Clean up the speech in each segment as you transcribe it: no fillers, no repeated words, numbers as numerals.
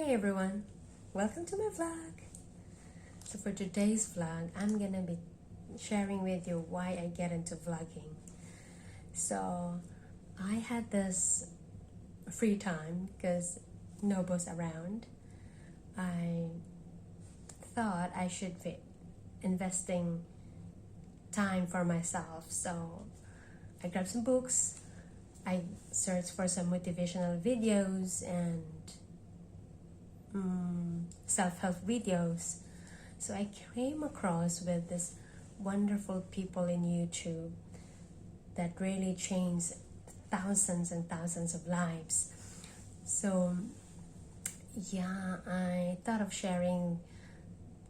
Hey everyone, welcome to my vlog. So for today's vlog, I'm gonna be sharing with you why I get into vlogging. So I had this free time because no boss around. I thought I should be investing time for myself. So I grabbed some books, I searched for some motivational videos and self-help videos. So I came across with this wonderful people in YouTube that really changed thousands and thousands of lives. So yeah, I thought of sharing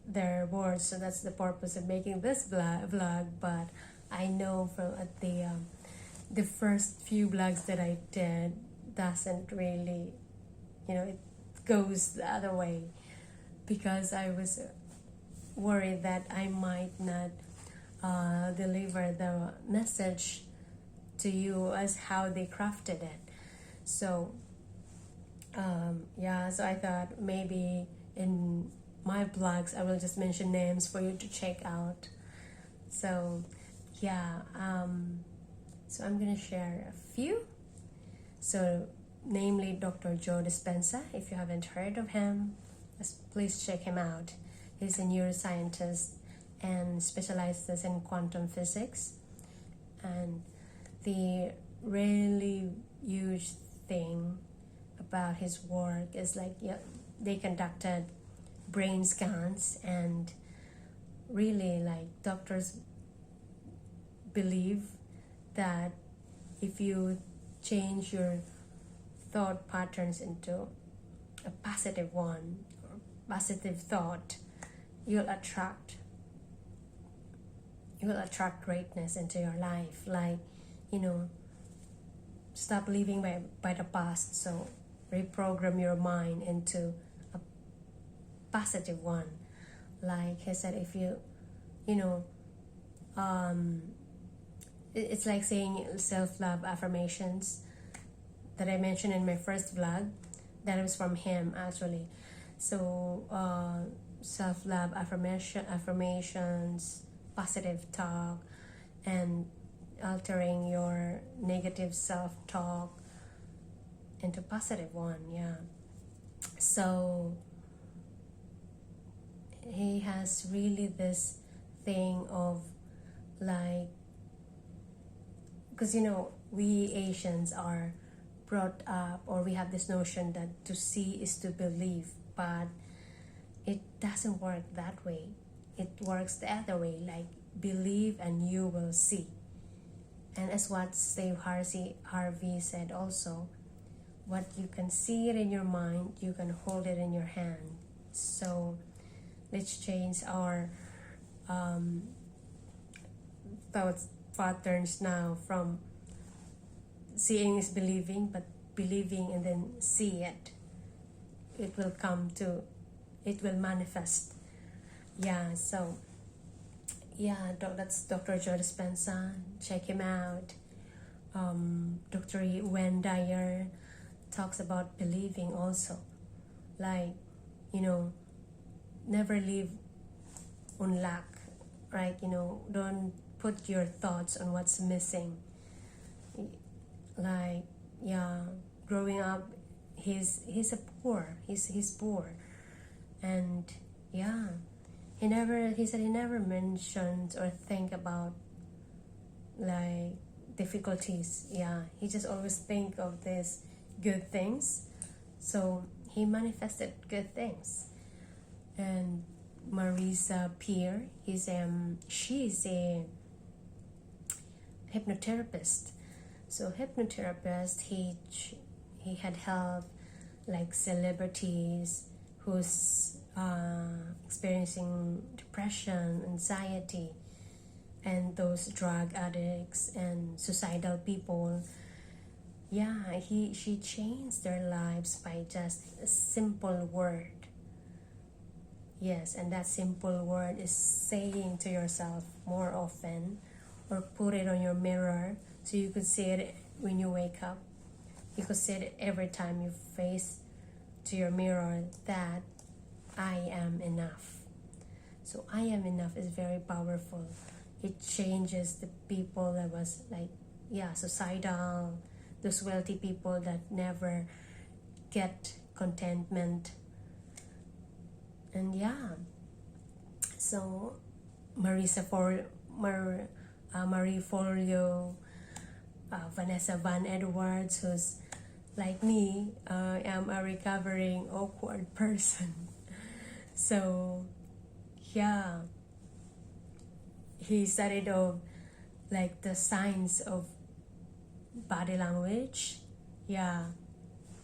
their words, so that's the purpose of making this vlog. But I know from the first few vlogs that I did doesn't really, it goes the other way, because I was worried that I might not deliver the message to you as how they crafted it. So so I thought maybe in my blogs I will just mention names for you to check out. So so I'm gonna share a few. So namely Dr. Joe Dispenza. If you haven't heard of him, please check him out. He's a neuroscientist and specializes in quantum physics. And the really huge thing about his work is they conducted brain scans, and really doctors believe that if you change your thought patterns into a positive one, or positive thought, you'll attract greatness into your life. Stop living by the past. So reprogram your mind into a positive one. Like he said, if it's like saying self-love affirmations that I mentioned in my first vlog. That was from him actually. So self-love affirmations, positive talk, and altering your negative self-talk into positive one. So he has really this thing of because we Asians are brought up, or we have this notion that to see is to believe, but it doesn't work that way. It works the other way, like believe and you will see. And as what Steve Harvey said also, what you can see it in your mind, you can hold it in your hand. So let's change our thought patterns now, from seeing is believing, but believing and then see it. It will manifest. So that's Dr. Joe Dispenza. Check him out. Dr. Wayn Dyer talks about believing also. Never live on lack, right? Don't put your thoughts on what's missing. Growing up, he's poor, and he said he never mentioned or think about difficulties. He just always think of these good things, so he manifested good things. And Marisa Peer, she's a hypnotherapist. So hypnotherapist, he had helped celebrities who's experiencing depression, anxiety, and those drug addicts and suicidal people. She changed their lives by just a simple word. Yes, and that simple word is saying to yourself more often, or put it on your mirror so you could see it when you wake up. You could see it every time you face to your mirror that I am enough. So I am enough is very powerful. It changes the people that was like, suicidal, those wealthy people that never get contentment. And so Marie Folio, Vanessa Van Edwards, who's like me, am a recovering awkward person. So he studied of like the science of body language.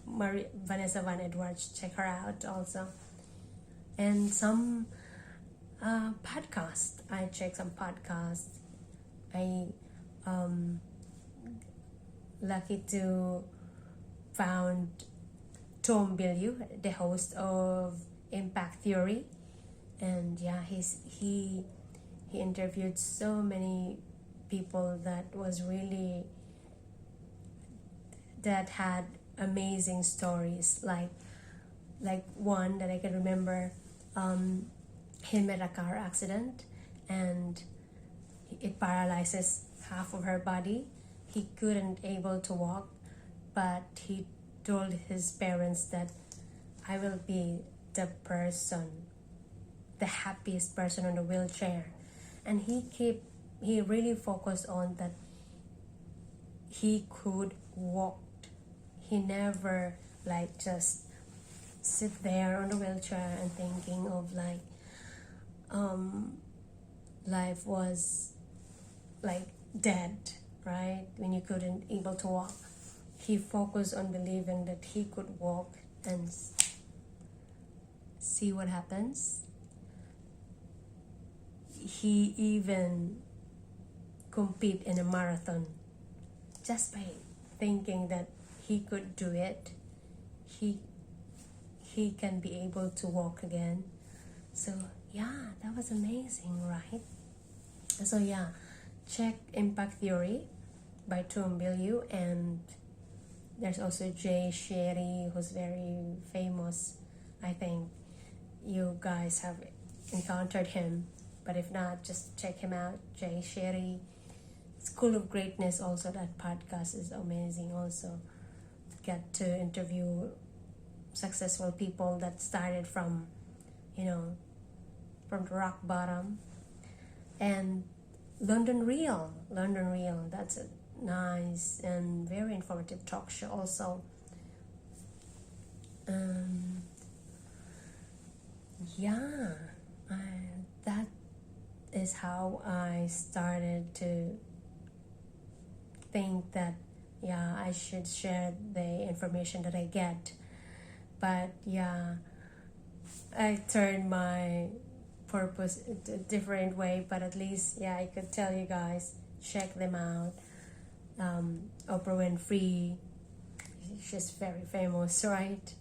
Vanessa Van Edwards, check her out also. And some podcast. I checked some podcasts. I lucky to found Tom Bilyeu, the host of Impact Theory, and he interviewed so many people that had amazing stories. Like one that I can remember, he met a car accident and it paralyzes half of her body. He couldn't able to walk, but he told his parents that I will be the happiest person on the wheelchair. And he really focused on that he could walk. He never like just sit there on the wheelchair and thinking of like life was like dead, right? When you couldn't able to walk. He focused on believing that he could walk and see what happens. He even compete in a marathon just by thinking that he could do it. He can be able to walk again. So that was amazing, right? So check Impact Theory by Tom Bilyeu, and there's also Jay Shetty, who's very famous. I think you guys have encountered him, but if not, just check him out. Jay Shetty, School of Greatness, also that podcast is amazing. Also get to interview successful people that started from the rock bottom. And London Real, that's a nice and very informative talk show also. That is how I started to think that I should share the information that I get. But I turned my purpose a different way, but at least I could tell you guys, check them out. Oprah Winfrey, she's very famous, right?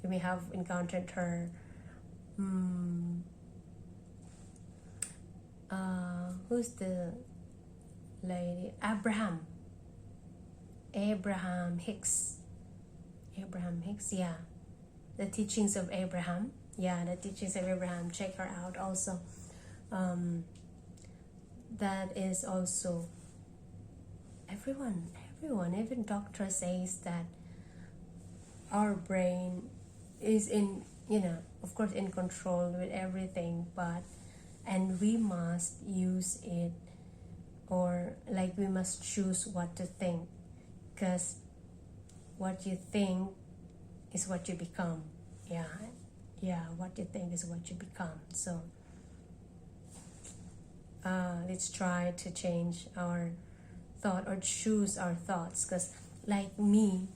You may have encountered her. Who's the lady? Abraham Hicks, the teachings of Abraham. Check her out also. That is also everyone, even doctor says that our brain is of course in control with everything, and we must use it, or like we must choose what to think, because what you think is what you become. What you think is what you become. So let's try to change our thought or choose our thoughts, because like me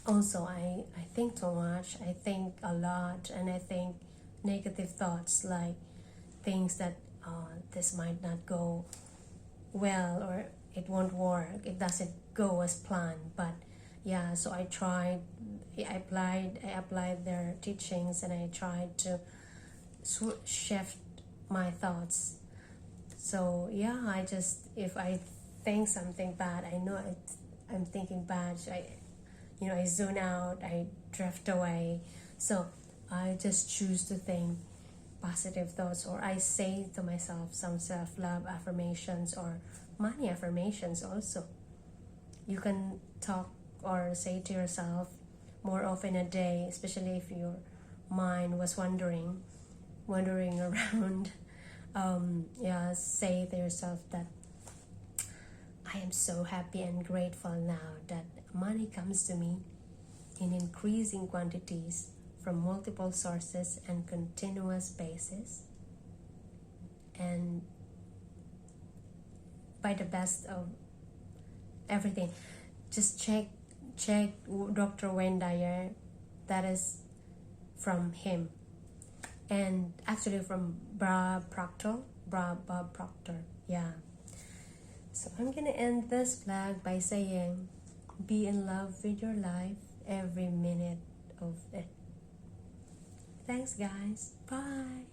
also, I think too much, I think a lot, and I think negative thoughts, like things that this might not go well, or it won't work, it doesn't go as planned. But so I applied their teachings, and I tried to shift my thoughts. So I just, if I think something bad, I know I'm thinking bad, I zone out, I drift away. So I just choose to think positive thoughts, or I say to myself some self-love affirmations or money affirmations also. You can talk or say to yourself more often a day, especially if your mind was wandering around. Say to yourself that I am so happy and grateful now that money comes to me in increasing quantities from multiple sources and continuous basis, and by the best of everything. Just check Dr. Wayn Dyer. That is from him, and actually from Bob Proctor. Yeah. So I'm gonna end this vlog by saying, be in love with your life every minute of it. Thanks guys. Bye.